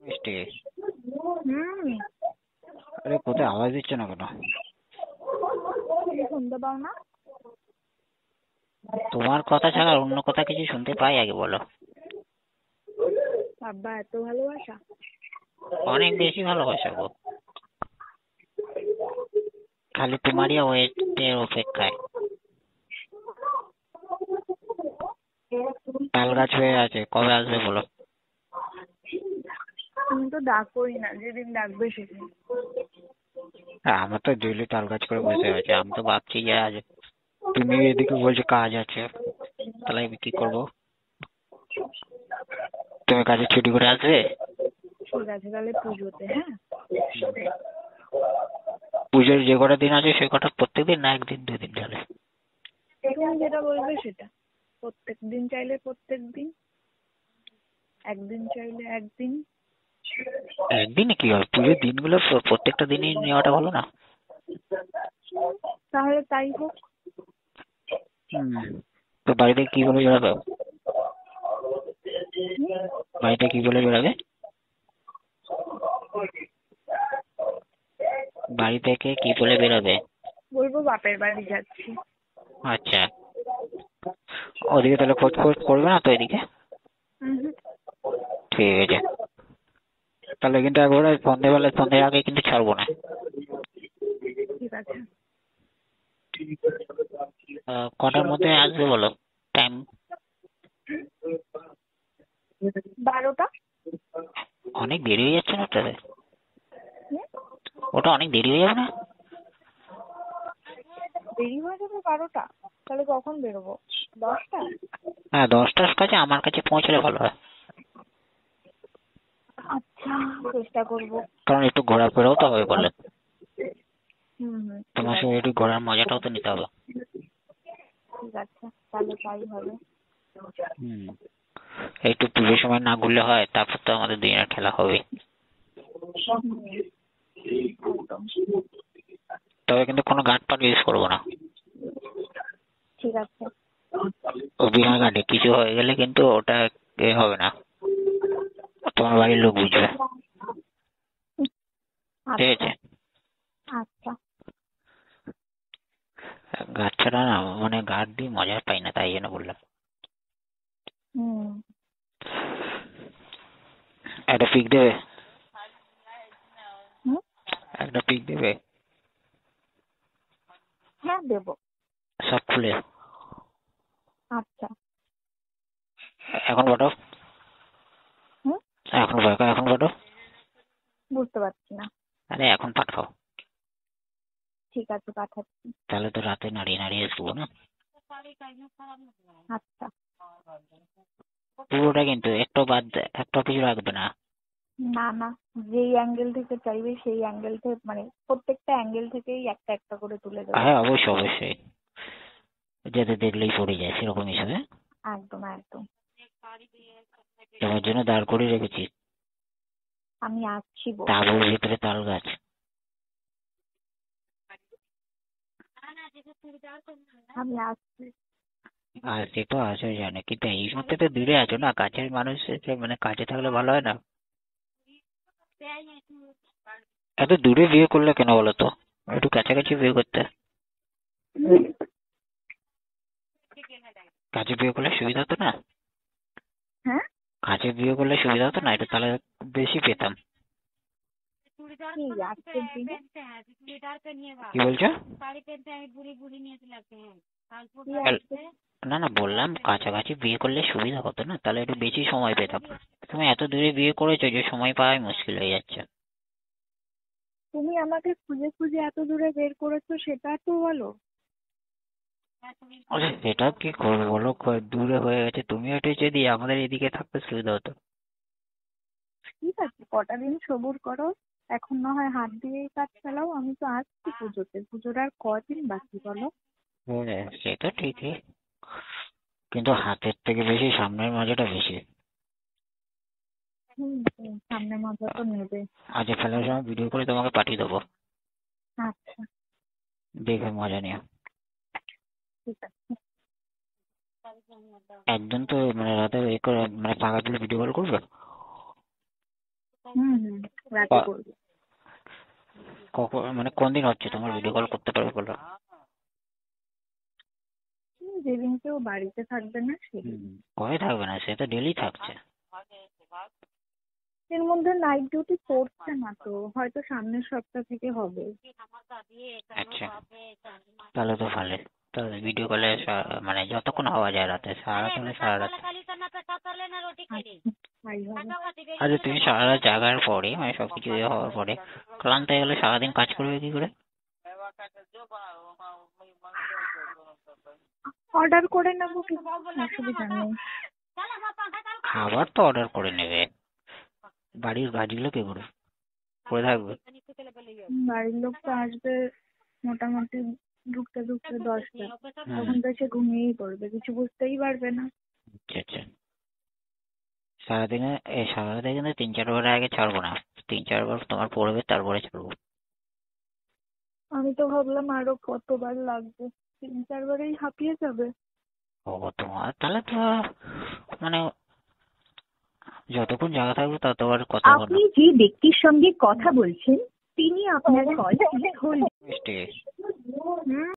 মিষ্টি, হুম। আরে কোথায় আওয়াজ দিচ্ছে না কেন? তুমি শুনতে পাও না? তোমার কথা ছাড়া আর অন্য কথা কিছু শুনতে পাই আগে বলো। বাবা এত ভালোবাসা। অনেক বেশি ভালোবাসা গো, খালি তোমারই ওয়েটের অপেক্ষায়। তাল গাছ হয়ে আছে, কবে আসবে বলো? তুমি তো ডাকোই না, যেদিন ডাকবে সেদিন। আমার তো ডেইলি তাল গাছ করে বসে আছে, আমি তো ভাবছি যে আজ তুমি এদিকে বলছো কাজ আছে, তাহলে আমি কি করবো? তুমি কাজে ছুটি করে আসবে? ঠিক আছে তাহলে পুজোতে, হ্যাঁ? পুজোর যে কটা দিন আছে সে কটা প্রত্যেকদিন না একদিন দুদিন চলে? তুমি যেটা বলবে সেটা। প্রত্যেক দিন চাইলে প্রত্যেক দিন, একদিন চাইলে একদিন। একদিনে কি হবে? পুজোর দিনগুলো প্রত্যেকটা দিনই নেওয়াটা ভালো না? তাহলে তাই হোক। তো বাড়িতে কি বলে বেড়াবে? বাড়িতে কি বলে বেড়াবে? বাড়ি থেকে কি বলে বেরোবে? বলবো বাপের বাড়ি যাচ্ছি। আচ্ছা, ওদিকে তাহলে খোঁজ খোঁজ করবে না তো এদিকে? ঠিক আছে, তাহলে কিন্তু একবারে সন্ধ্যের আগে কিন্তু ছাড়বো না। ঠিক আছে। কটার মধ্যে আসবে বলো টাইম? 12টা। অনেক দেরি হয়ে যাচ্ছে না ওটাতে? ওটা অনেক দেরি হয়ে যাবে না? দেরি হয়ে যাবে 12টা? তাহলে কখন বেরোবো? 10টা? হ্যাঁ, 10টার কাছে আমার কাছে পৌঁছলে ভালো হয়, আচ্ছা, চেষ্টা করবো। কারণ একটু ঘোরাফেরাও তো হবে বলে। হুম। তোমার সঙ্গে একটু ঘোরার মজাটাও তো নিতে হবে। ঠিক আছে তাহলে তাই হবে। একটু পুজোর সময় না ঘুরলে হয়? তারপর তো আমাদের দিনের খেলা হবে। একদম। তবে কিন্তু কোনো গার্ড পাট ইউজ করবো না। ঠিক আছে। ও বিনা গার্ডে কিছু হয়ে গেলে কিন্তু ওটা এ হবে না, তোমার বাড়ির লোক বুঝবে। ঠিক আছে? আচ্ছা। গার্ড ছাড়া না মানে গার্ড দিয়ে মজা পাই না, তাই জন্য বললাম। একটা পিক দেবে? একটা পিক দেবে? হ্যাঁ দেবো। সব খুলে আচ্ছা। এখন পাঠাও। এখন পাঠাও, এখন পাঠাও। বুঝতে পারছি না। আরে এখন পাঠাও। ঠিক আছে পাঠাচ্ছি। তাহলে তো রাতে নাড়িয়ে নাড়িয়ে শুবো না। আচ্ছা। পুরোটা কিন্তু একটা বাদ, একটা কিছু রাখবে না। না না, যেই অ্যাঙ্গেল থেকে চাইবে সেই অ্যাঙ্গেল থেকে, মানে প্রত্যেকটা অ্যাঙ্গেল থেকেই একটা একটা করে তুলে দেবো। হ্যাঁ অবশ্যই অবশ্যই, যাতে দেখলেই পড়ে যায় সেরকম হিসাবে। একদম একদম। তোমার জন্য দাঁড় করে রেখেছি আমি আসছি গো। তাঁবুর ভিতরে তাল গাছ। আমি আসছি। আর সে তো আসে জানে, কিন্তু এই মুহূর্তে তো দূরে আছো না, কাছের মানুষ মানে কাছে থাকলে ভালো হয় না? এত দূরে বিয়ে করলে কেন বলো তো? একটু কাছাকাছি বিয়ে করতে। কাছে বিয়ে করলে সুবিধা হতো না? হ্যাঁ কাছে বিয়ে করলে সুবিধা হতো না, এটা তাহলে বেশি পেতাম। কি আজকের দিনে? কি বলছো? কি আজকে? না না, বললাম কাছাকাছি বিয়ে করলে সুবিধা হতো না, তাহলে একটু বেশি সময় পেতাম। তুমি এত দূরে বিয়ে করেছো যে সময় পাওয়াই মুশকিল হয়ে যাচ্ছে। তুমি আমাকে খুঁজে খুঁজে এত দূরে বের করেছো, সেটা তো বলো। আরে সেটা কি করবো বলো, দূরে হয়ে গেছে, তুমি একটু যদি আমাদের এদিকে থাকতে সুবিধা হতো। ঠিক আছে, কটা দিন সবুর করো। এখন না হয় হাত দিয়েই কাজ চালাও, আমি তো আসছি পুজোতে। পুজোর আর কদিন বাকি বলো? হ্যাঁ সে তো ঠিকই, কিন্তু হাতের থেকে বেশি সামনের মজাটা বেশি। সামনে মজা তো নেবে। আজ ফেলার সময় ভিডিও করে তোমাকে পাঠিয়ে দেবো, আচ্ছা দেখে মজা নিও। ঠিক আছে। একদিন তো মানে রাতে মানে ফাঁকা দিলে ভিডিও কল করবে। হুম, রাতে ক- করবো। কখন মানে কোন দিন হচ্ছে তোমার ভিডিও কল করতে পারবে বলো? যেদিনকে ও বাড়িতে থাকবে না সেদিন। কবে থাকবে না, সে তো ডেলি থাকছে। এর মধ্যে নাইট ডিউটি করছে না তো, হয়তো সামনের সপ্তাহ থেকে হবে। আচ্ছা, তাহলে তো ভালো। তাহলে ভিডিও কলে মানে যতক্ষণ হওয়া যায় রাতে, সারা রাত হলে সারা রাত। তাই হবে। আরে তুমি সারা রাত জাগার পরে মানে সবকিছু ইয়ে হওয়ার পরে ক্লান্ত হয়ে গেলে সারাদিন কাজ করবে কি করে? অর্ডার করে নেবো, কিছু অসুবিধা নেই। খাবার তো অর্ডার করে নেবে, বাড়ির কাজগুলো কে করবে? করে থাকবে। বাড়ির লোক তো আসবে মোটামুটি ঢুকতে ঢুকতে 10টা, হুম, তখন তো এসে ঘুমিয়েই পড়বে, কিছু বুঝতেই পারবে না। আচ্ছা আচ্ছা। সারাদিনে সারা রাতে কিন্তু 3-4 বার আগে ছাড়বো না, 3-4 বার তোমার পড়বে তারপরে ছাড়বো। আমি তো ভাবলাম আরো কতবার লাগবে, 3-4 বারেই হাঁপিয়ে যাবে। ও তোমার তাহলে তো মানে যতক্ষণ জায়গা থাকবে ততবার কথা বলো। আপনি যে ব্যক্তির সঙ্গে কথা বলছেন তিনি আপনার কল রিসিভ করলেন। মিষ্টি। হুম।